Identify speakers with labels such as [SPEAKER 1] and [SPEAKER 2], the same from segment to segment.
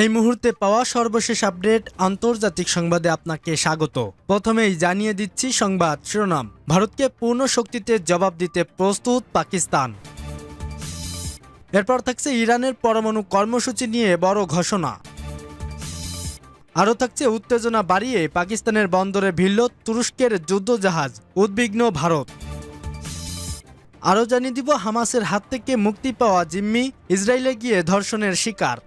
[SPEAKER 1] এই মুহূর্তে পাওয়া সর্বশেষ আপডেট আন্তর্জাতিক সংবাদে আপনাকে স্বাগত। প্রথমেই জানিয়ে দিচ্ছি সংবাদ শিরোনাম। ভারতকে পূর্ণ শক্তিতে জবাব দিতে প্রস্তুত পাকিস্তান। এরপর থাকছে ইরানের পরমাণু কর্মসূচি নিয়ে বড় ঘোষণা। আরও থাকছে উত্তেজনা বাড়িয়ে পাকিস্তানের বন্দরে ভিড়ল তুরস্কের যুদ্ধজাহাজ, উদ্বিগ্ন ভারত। আরও জানিয়ে দিব হামাসের হাত থেকে মুক্তি পাওয়া জিম্মি ইসরায়েলে গিয়ে ধর্ষণের শিকার।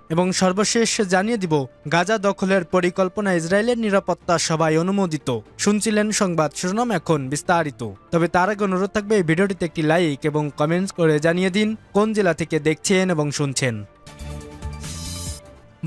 [SPEAKER 1] এবং সর্বশেষ জানিয়ে দিব গাজা দখলের পরিকল্পনা ইসরায়েলের নিরাপত্তা সভায় অনুমোদিত। শুনছিলেন সংবাদ শিরোনাম, এখন বিস্তারিত। তবে তার আগে অনুরোধ থাকবে এই ভিডিওটিতে একটি লাইক এবং কমেন্টস করে জানিয়ে দিন কোন জেলা থেকে দেখছেন এবং শুনছেন।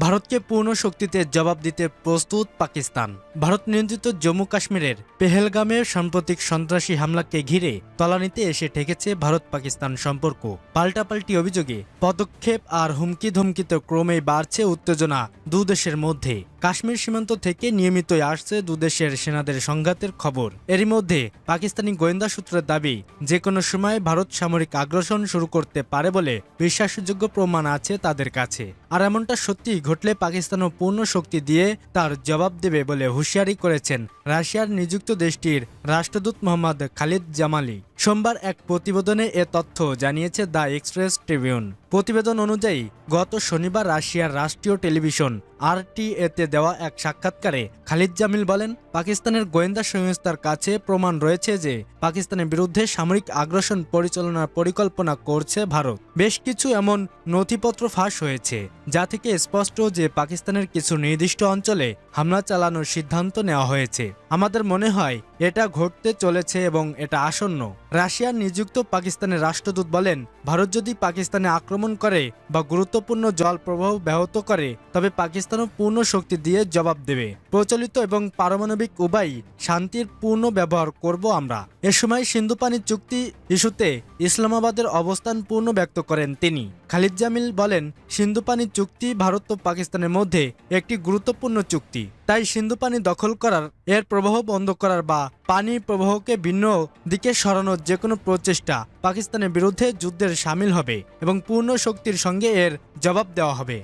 [SPEAKER 1] ভারতকে পূর্ণ শক্তিতে জবাব দিতে প্রস্তুত পাকিস্তান। ভারত নিয়ন্ত্রিত জম্মু কাশ্মীরের পেহেলগামের সাম্প্রতিক সন্ত্রাসী হামলাকে ঘিরে তলানিতে এসে ঠেকেছে ভারত পাকিস্তান সম্পর্ক। পাল্টাপাল্টি অভিযোগে পদক্ষেপ আর হুমকি ধমকিতে ক্রমেই বাড়ছে উত্তেজনা দুদেশের মধ্যে। কাশ্মীর সীমান্ত থেকে নিয়মিতই আসছে দুদেশের সেনাদের সংঘাতের খবর। এরই মধ্যে পাকিস্তানি গোয়েন্দা সূত্রের দাবি, যে কোনো সময় ভারত সামরিক আগ্রাসন শুরু করতে পারে বলে বিশ্বাসযোগ্য প্রমাণ আছে তাদের কাছে। আর এমনটা সত্যি ঘটলে পাকিস্তানও পূর্ণ শক্তি দিয়ে তার জবাব দেবে বলে হুঁশিয়ারি করেছেন রাশিয়ার নিযুক্ত দেশটির রাষ্ট্রদূত মোহাম্মদ খালিদ জামালি। সোমবার এক প্রতিবেদনে এ তথ্য জানিয়েছে দ্য এক্সপ্রেস ট্রিবিউন। প্রতিবেদন অনুযায়ী গত শনিবার রাশিয়ার রাষ্ট্রীয় টেলিভিশন RTA-তে দেওয়া এক সাক্ষাৎকারে খালিদ জামিল বলেন, পাকিস্তানের গোয়েন্দা সংস্থার কাছে প্রমাণ রয়েছে যে পাকিস্তানের বিরুদ্ধে সামরিক আগ্রাসন পরিচালনার পরিকল্পনা করছে ভারত। বেশ কিছু এমন নথিপত্র ফাঁস হয়েছে যা থেকে স্পষ্ট যে পাকিস্তানের কিছু নির্দিষ্ট অঞ্চলে হামলা চালানোর সিদ্ধান্ত নেওয়া হয়েছে। আমাদের মনে হয় এটা ঘটতে চলেছে এবং এটা আসন্ন। রাশিয়ার নিযুক্ত পাকিস্তানের রাষ্ট্রদূত বলেন, ভারত যদি পাকিস্তানে আক্রমণ করে বা গুরুত্বপূর্ণ জল প্রবাহ ব্যাহত করে তবে পাকিস্তানও পূর্ণ শক্তি দিয়ে জবাব দেবে। প্রচলিত এবং পারমাণবিক উভয়ই শান্তির পূর্ণ ব্যবহার করব আমরা। এ সময় সিন্ধু পানি চুক্তি ইস্যুতে ইসলামাবাদের অবস্থান পূর্ণ ব্যক্ত করেন তিনি। খালিদ জামিল বলেন, সিন্ধু পানি চুক্তি ভারত ও পাকিস্তানের মধ্যে একটি গুরুত্বপূর্ণ চুক্তি। তাই সিন্ধু পানি দখল করার, এর প্রবাহ বন্ধ করার বা পানির প্রবাহকে ভিন্ন দিকে সরানোর যে কোনো প্রচেষ্টা পাকিস্তানের বিরুদ্ধে যুদ্ধের সামিল হবে এবং পূর্ণ শক্তির সঙ্গে এর জবাব দেওয়া হবে।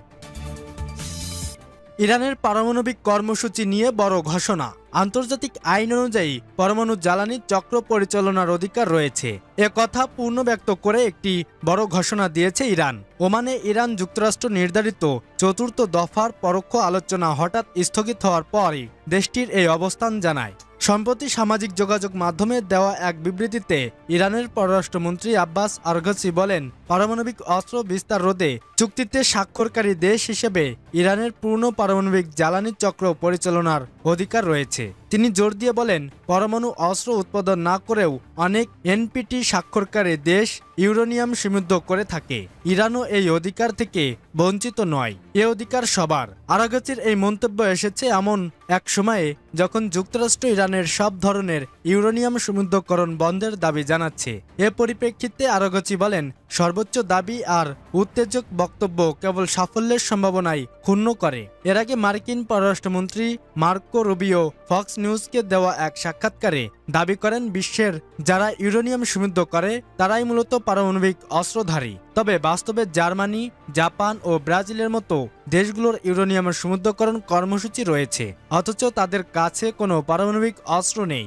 [SPEAKER 1] ইরানের পারমাণবিক কর্মসূচি নিয়ে বড় ঘোষণা। আন্তর্জাতিক আইন অনুযায়ী পরমাণু জ্বালানি চক্র পরিচালনার অধিকার রয়েছে। এ কথা পূর্ণ ব্যক্ত করে একটি বড় ঘোষণা দিয়েছে ইরান। ওমানে ইরান যুক্তরাষ্ট্র নির্ধারিত চতুর্থ দফার পরোক্ষ আলোচনা হঠাৎ স্থগিত হওয়ার পরই দেশটির এই অবস্থান জানায়। সম্প্রতি সামাজিক যোগাযোগ মাধ্যমে দেওয়া এক বিবৃতিতে ইরানের পররাষ্ট্রমন্ত্রী আব্বাস আরঘচি বলেন, পারমাণবিক অস্ত্র বিস্তার রোধে চুক্তিতে স্বাক্ষরকারী দেশ হিসেবে ইরানের পূর্ণ পারমাণবিক জ্বালানি চক্র পরিচালনার অধিকার রয়েছে। তিনি জোর দিয়ে বলেন, পরমাণু অস্ত্র উৎপাদন না করেও অনেক NPT স্বাক্ষরকারী দেশ ইউরেনিয়াম সমৃদ্ধ করে থাকে। ইরানও এই অধিকার থেকে বঞ্চিত নয়, এ অধিকার সবার। আরাগাচির এই মন্তব্য এসেছে এমন এক সময়ে যখন যুক্তরাষ্ট্র ইরানের সব ধরনের ইউরেনিয়াম সমৃদ্ধকরণ বন্ধের দাবি জানাচ্ছে। এ পরিপ্রেক্ষিতে আরাগাচি বলেন, সর্বোচ্চ দাবি আর উত্তেজক বক্তব্য কেবল সাফল্যের সম্ভাবনাই ক্ষুণ্ণ করে। এর আগে মার্কিন পররাষ্ট্রমন্ত্রী মার্কো রুবিও ফক্স নিউজকে দেওয়া এক সাক্ষাৎকারে দাবি করেন, বিশ্বের যারা ইউরেনিয়াম সমৃদ্ধ করে তারাই মূলত পারমাণবিক অস্ত্রধারী। তবে বাস্তবে জার্মানি, জাপান ও ব্রাজিলের মতো দেশগুলোর ইউরেনিয়ামের সমৃদ্ধকরণ কর্মসূচি রয়েছে, অথচ তাদের কাছে কোনো পারমাণবিক অস্ত্র নেই।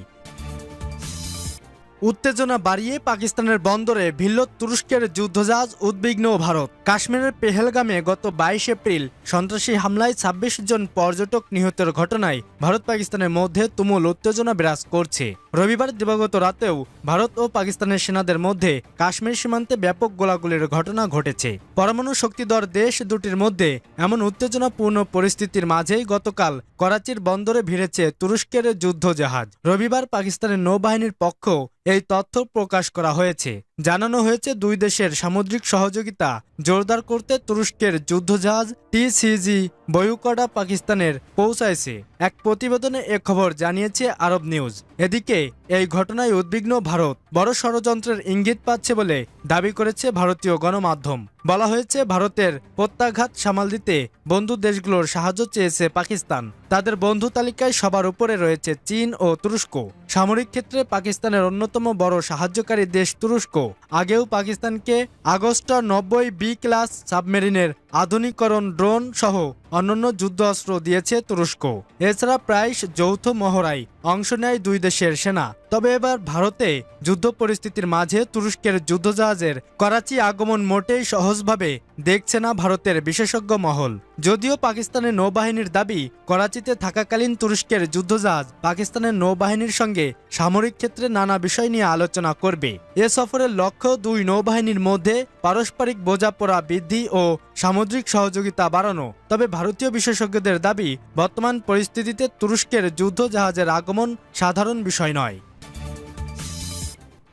[SPEAKER 1] উত্তেজনা বাড়িয়ে পাকিস্তানের বন্দরে ভিড়ল তুরস্কের যুদ্ধজাহাজ, উদ্বিগ্ন ভারত। কাশ্মীরের পেহেলগামে গত 22 এপ্রিল সন্ত্রাসী হামলায় 26 জন পর্যটক নিহতের ঘটনায় ভারত পাকিস্তানের মধ্যে তুমুল উত্তেজনা বিরাজ করছে। রবিবার দিবাগত রাতেও ভারত ও পাকিস্তানের সেনাদের মধ্যে কাশ্মীর সীমান্তে ব্যাপক গোলাগুলির ঘটনা ঘটেছে। পরমাণু শক্তিধর দেশ দুটির মধ্যে এমন উত্তেজনাপূর্ণ পরিস্থিতির মাঝেই গতকাল করাচির বন্দরে ভিড়েছে তুরস্কের যুদ্ধজাহাজ। রবিবার পাকিস্তানের নৌবাহিনীর পক্ষ এই তথ্য প্রকাশ করা হয়েছে। জানানো হয়েছে, দুই দেশের সামুদ্রিক সহযোগিতা জোরদার করতে তুরস্কের যুদ্ধজাহাজ TCG বয়ুকডা পাকিস্তানের পৌঁছাইছে। এক প্রতিবেদনে এ খবর জানিয়েছে আরব নিউজ। এদিকে এই ঘটনায় উদ্বিগ্ন ভারত বড় ষড়যন্ত্রের ইঙ্গিত পাচ্ছে বলে দাবি করেছে ভারতীয় গণমাধ্যম। বলা হয়েছে, ভারতের প্রত্যাঘাত সামাল দিতে বন্ধু দেশগুলোর সাহায্য চেয়েছে পাকিস্তান। তাদের বন্ধু তালিকায় সবার উপরে রয়েছে চীন ও তুরস্ক। সামরিক ক্ষেত্রে পাকিস্তানের অন্যতম বড় সাহায্যকারী দেশ তুরস্ক আগেও পাকিস্তানকে আগস্ট 90 B ক্লাস সাবমেরিনের আধুনিকরণ ড্রোন সহ অন্যান্য যুদ্ধাস্ত্র দিয়েছে তুরস্ক। এছাড়া প্রায় যৌথ মহড়ায় অংশ নেয় দুই দেশের সেনা। তবে এবার ভারতে যুদ্ধ পরিস্থিতির মাঝে তুরস্কের যুদ্ধজাহাজের করাচি আগমন মোটেই সহজভাবে দেখছে না ভারতের বিশেষজ্ঞ মহল। যদিও পাকিস্তানের নৌবাহিনীর দাবি, করাচিতে থাকাকালীন তুরস্কের যুদ্ধজাহাজ পাকিস্তানের নৌবাহিনীর সঙ্গে সামরিক ক্ষেত্রে নানা বিষয় নিয়ে আলোচনা করবে। এ সফরের লক্ষ্য দুই নৌবাহিনীর মধ্যে পারস্পরিক বোঝাপড়া বৃদ্ধি ও সামুদ্রিক সহযোগিতা বাড়ানো। তবে ভারতীয় বিশেষজ্ঞদের দাবি, বর্তমান পরিস্থিতিতে তুরস্কের যুদ্ধজাহাজের আগমন সাধারণ বিষয় নয়।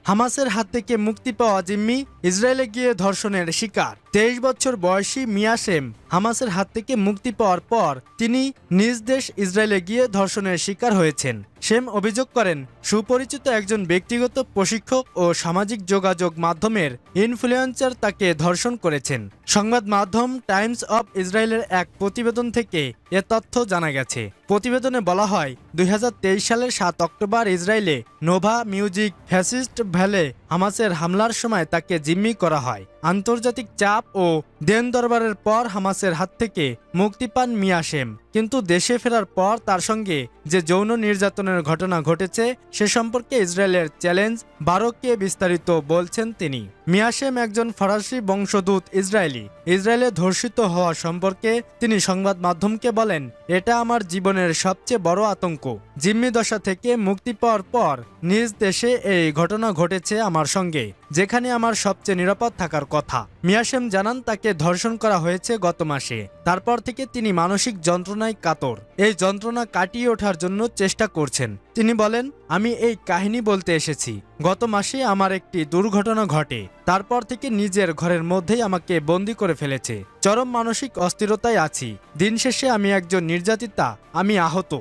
[SPEAKER 1] হামাসের হাত থেকে মুক্তি পাওয়া জিম্মি ইসরায়েলে গিয়ে ধর্ষণের শিকার। 23 বছর বয়সী মিয়া শেম হামাসের হাত থেকে মুক্তি পাওয়ার পর তিনি নিজ দেশ ইসরায়েলে গিয়ে ধর্ষণের শিকার হয়েছেন। শেম অভিযোগ করেন, সুপরিচিত একজন ব্যক্তিগত প্রশিক্ষক ও সামাজিক যোগাযোগ মাধ্যমের ইনফ্লুয়েন্সার তাকে ধর্ষণ করেছেন। সংবাদ মাধ্যম টাইমস অব ইসরায়েলের এক প্রতিবেদন থেকে এ তথ্য জানা গেছে। প্রতিবেদনে বলা হয়, 2023 সালের 7 অক্টোবর ইসরায়েলে নোভা মিউজিক ফ্যাসিস্ট ভ্যালে হামাসের হামলার সময় তাকে জিম্মি করা হয়। আন্তর্জাতিক চাপ ও দেন দরবারের পর হামাসের হাত থেকে মুক্তি পান মিয়া শেম। কিন্তু দেশে ফেরার পর তার সঙ্গে যে যৌন নির্যাতনের ঘটনা ঘটেছে সে সম্পর্কে ইসরায়েলের চ্যালেঞ্জ 12কে বিস্তারিত বলছেন তিনি। মিয়া শেম একজন ফরাসি বংশোদ্ভূত ইসরায়েলি। ইসরায়েলে ধর্ষিত হওয়া সম্পর্কে তিনি সংবাদ মাধ্যমকে বলেন, এটা আমার জীবনের সবচেয়ে বড় আতঙ্ক। জিম্মি দশা থেকে মুক্তি পাওয়ার পর নিজ দেশে এই ঘটনা ঘটেছে আমার সঙ্গে, যেখানে আমার সবচেয়ে নিরাপদ থাকার কথা। মিয়া শেম জানান, তাকে ধর্ষণ করা হয়েছে গত মাসে। তারপর থেকে তিনি মানসিক যন্ত্রণায় কাতর। এই যন্ত্রণা কাটিয়ে ওঠার জন্য চেষ্টা করছেন। তিনি বলেন, আমি এই কাহিনী বলতে এসেছি। গত মাসে আমার একটি দুর্ঘটনা ঘটে। তারপর থেকে নিজের ঘরের মধ্যেই আমাকে বন্দি করে ফেলেছে। চরম মানসিক অস্থিরতায় আছি। দিন শেষে আমি একজন নির্যাতিতা, আমি আহত।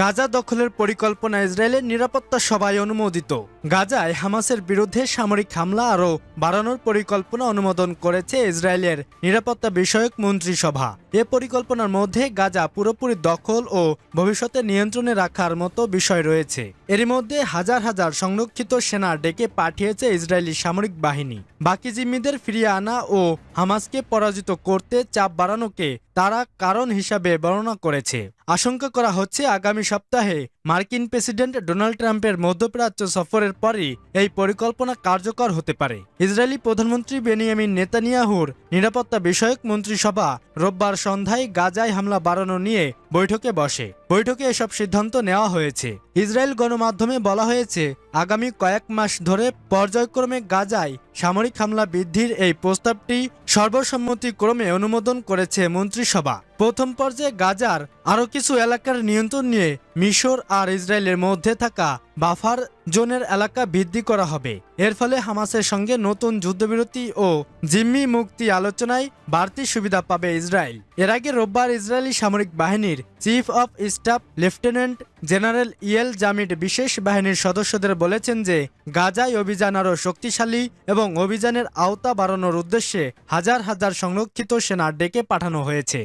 [SPEAKER 1] গাজা দখলের পরিকল্পনা ইসরায়েলের নিরাপত্তা সভায় অনুমোদিত। গাজায় হামাসের বিরুদ্ধে সামরিক হামলা আরও বাড়ানোর পরিকল্পনা অনুমোদন করেছে ইসরায়েলের নিরাপত্তা বিষয়ক মন্ত্রিসভা। এ পরিকল্পনার মধ্যে গাজা পুরোপুরি দখল ও ভবিষ্যতে নিয়ন্ত্রণে রাখার মতো বিষয় রয়েছে। এরই মধ্যে হাজার হাজার সংরক্ষিত সেনা ডেকে পাঠিয়েছে ইসরায়েলি সামরিক বাহিনী। বাকি জিম্মিদের ফিরিয়ে আনা ও হামাসকে পরাজিত করতে চাপ বাড়ানোকে তারা কারণ হিসাবে বর্ণনা করেছে। আশঙ্কা করা হচ্ছে, আগামী সপ্তাহে মার্কিন প্রেসিডেন্ট ডোনাল্ড ট্রাম্পের মধ্যপ্রাচ্য সফরের পরই এই পরিকল্পনা কার্যকর হতে পারে। ইসরায়েলি প্রধানমন্ত্রী বেনিয়ামিন নেতানিয়াহুর নিরাপত্তা বিষয়ক মন্ত্রিসভা রোববার সন্ধ্যায় গাজায় হামলা বাড়ানো নিয়ে বৈঠকে বসে। বৈঠকে এসব সিদ্ধান্ত নেওয়া হয়েছে। ইসরায়েল গণমাধ্যমে বলা হয়েছে, আগামী কয়েক মাস ধরে পর্যায়ক্রমে গাজায় সামরিক হামলা বৃদ্ধির এই প্রস্তাবটি সর্বসম্মতিক্রমে অনুমোদন করেছে মন্ত্রিসভা। প্রথম পর্যায়ে গাজার আরও কিছু এলাকার নিয়ন্ত্রণ নিয়ে মিশর আর ইসরায়েলের মধ্যে থাকা বাফার জোনের এলাকা বৃদ্ধি করা হবে। এর ফলে হামাসের সঙ্গে নতুন যুদ্ধবিরতি ও জিম্মি মুক্তি আলোচনায় বাড়তি সুবিধা পাবে ইসরায়েল। এর আগে রোববার ইসরায়েলি সামরিক বাহিনীর chief of staff lieutenant general Eyal Zamir বিশেষ বাহিনীর সদস্যদের বলেছেন যে গাজায় অভিযান আরও শক্তিশালী এবং অভিযানের আওতা বাড়ানোর উদ্দেশ্যে হাজার হাজার সংরক্ষিত সেনা ডেকে পাঠানো হয়েছে।